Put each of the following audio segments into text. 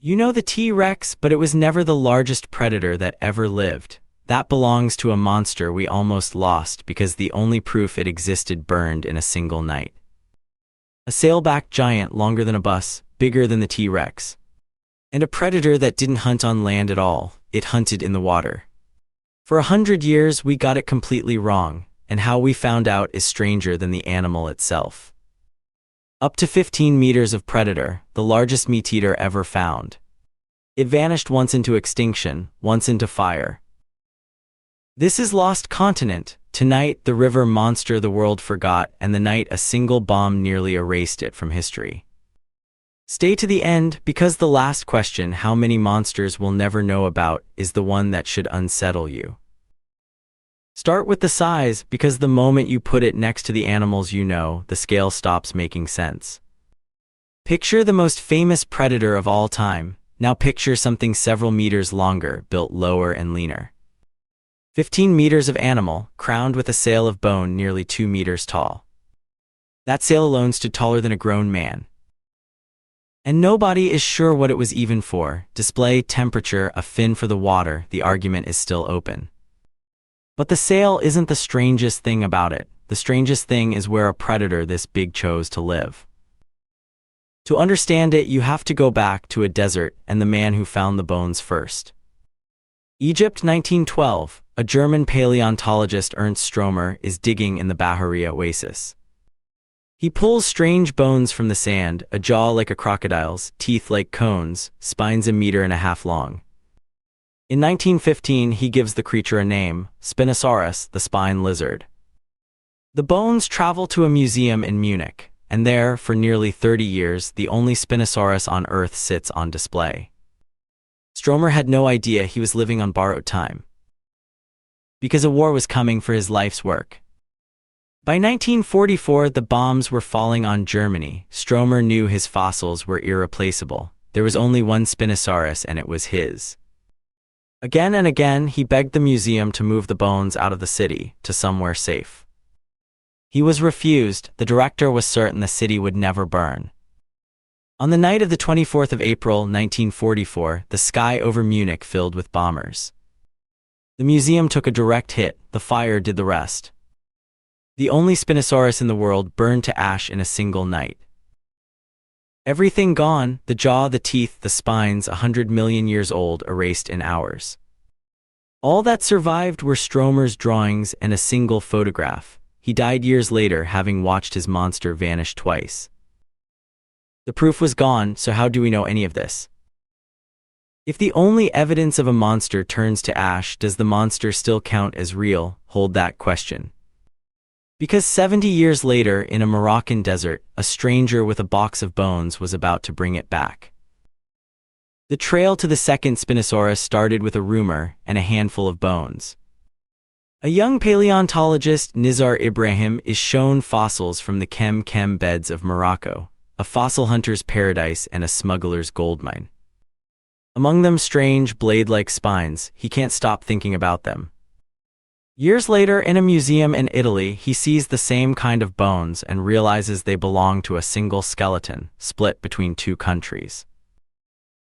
You know the T-Rex, but it was never the largest predator that ever lived. That belongs to a monster we almost lost because the only proof it existed burned in a single night. A sailback giant longer than a bus, bigger than the T-Rex. And a predator that didn't hunt on land at all, it hunted in the water. For 100 years we got it completely wrong, and how we found out is stranger than the animal itself. Up to 15 meters of predator, the largest meat-eater ever found. It vanished once into extinction, once into fire. This is lost continent. Tonight, the river monster the world forgot, and the night a single bomb nearly erased it from history. Stay to the end, because the last question how many monsters we'll never know about is the one that should unsettle you. Start with the size, because the moment you put it next to the animals you know, the scale stops making sense. Picture the most famous predator of all time. Now picture something several meters longer, built lower and leaner. 15 meters of animal, crowned with a sail of bone nearly 2 meters tall. That sail alone stood taller than a grown man. And nobody is sure what it was even for. Display, temperature, a fin for the water, the argument is still open. But the sail isn't the strangest thing about it. The strangest thing is where a predator this big chose to live. To understand it, you have to go back to a desert and the man who found the bones first. Egypt, 1912. A German paleontologist, Ernst Stromer, is digging in the Bahariya oasis. He pulls strange bones from the sand, a jaw like a crocodile's, teeth like cones, spines 1.5 meters long. In 1915, he gives the creature a name, Spinosaurus, the spine lizard. The bones travel to a museum in Munich, and there, for nearly 30 years, the only Spinosaurus on Earth sits on display. Stromer had no idea he was living on borrowed time, because a war was coming for his life's work. By 1944, the bombs were falling on Germany. Stromer knew his fossils were irreplaceable. There was only one Spinosaurus, and it was his. Again and again, he begged the museum to move the bones out of the city, to somewhere safe. He was refused. The director was certain the city would never burn. On the night of the 24th of April, 1944, the sky over Munich filled with bombers. The museum took a direct hit, the fire did the rest. The only Spinosaurus in the world burned to ash in a single night. Everything gone, the jaw, the teeth, the spines, 100 million years old, erased in hours. All that survived were Stromer's drawings and a single photograph. He died years later, having watched his monster vanish twice. The proof was gone, so how do we know any of this? If the only evidence of a monster turns to ash, does the monster still count as real? Hold that question. Because 70 years later, in a Moroccan desert, a stranger with a box of bones was about to bring it back. The trail to the second Spinosaurus started with a rumor and a handful of bones. A young paleontologist, Nizar Ibrahim, is shown fossils from the Kem beds of Morocco, a fossil hunter's paradise and a smuggler's goldmine. Among them strange, blade-like spines. He can't stop thinking about them. Years later, in a museum in Italy, he sees the same kind of bones and realizes they belong to a single skeleton, split between 2 countries.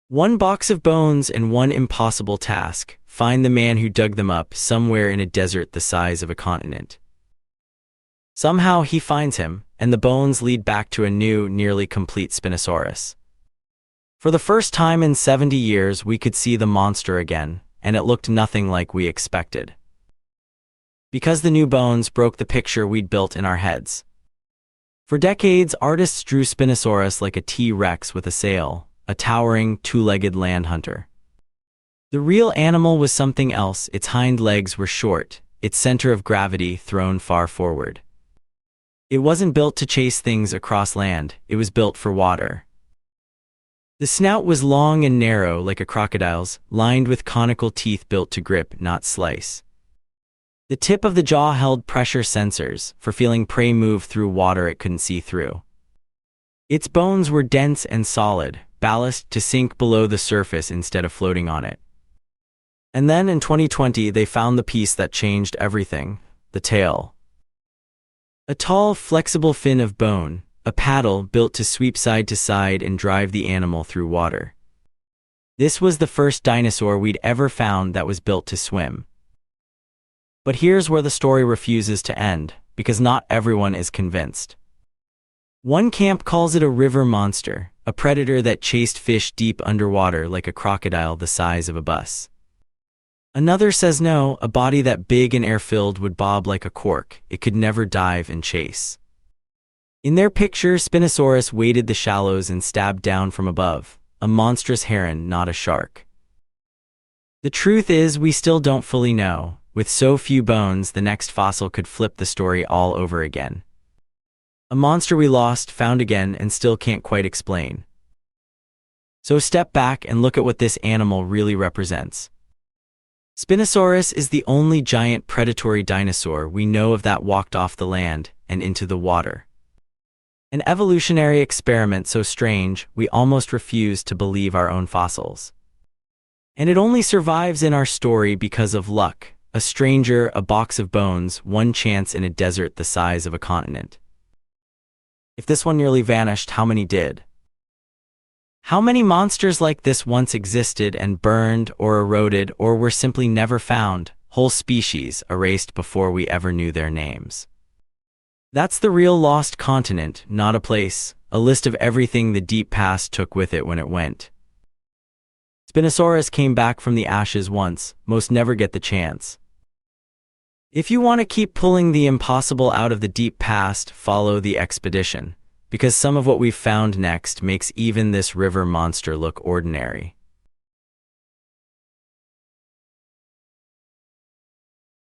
One box of bones and one impossible task: find the man who dug them up somewhere in a desert the size of a continent. Somehow he finds him, and the bones lead back to a new, nearly complete Spinosaurus. For the first time in 70 years, we could see the monster again, and it looked nothing like we expected. Because the new bones broke the picture we'd built in our heads. For decades, artists drew Spinosaurus like a T-Rex with a sail, a towering, 2-legged land hunter. The real animal was something else. Its hind legs were short, its center of gravity thrown far forward. It wasn't built to chase things across land, it was built for water. The snout was long and narrow like a crocodile's, lined with conical teeth built to grip, not slice. The tip of the jaw held pressure sensors, for feeling prey move through water it couldn't see through. Its bones were dense and solid, ballast to sink below the surface instead of floating on it. And then in 2020 they found the piece that changed everything: the tail. A tall, flexible fin of bone, a paddle built to sweep side to side and drive the animal through water. This was the first dinosaur we'd ever found that was built to swim. But here's where the story refuses to end, because not everyone is convinced. One camp calls it a river monster, a predator that chased fish deep underwater like a crocodile the size of a bus. Another says no, a body that big and air-filled would bob like a cork, it could never dive and chase. In their picture, Spinosaurus waded the shallows and stabbed down from above, a monstrous heron, not a shark. The truth is, we still don't fully know. With so few bones, the next fossil could flip the story all over again. A monster we lost, found again, and still can't quite explain. So step back and look at what this animal really represents. Spinosaurus is the only giant predatory dinosaur we know of that walked off the land and into the water. An evolutionary experiment so strange, we almost refuse to believe our own fossils. And it only survives in our story because of luck. A stranger, a box of bones, one chance in a desert the size of a continent. If this one nearly vanished, how many did? How many monsters like this once existed and burned or eroded or were simply never found, whole species erased before we ever knew their names? That's the real lost continent, not a place, a list of everything the deep past took with it when it went. Spinosaurus came back from the ashes once, most never get the chance. If you want to keep pulling the impossible out of the deep past, follow the expedition, because some of what we've found next makes even this river monster look ordinary.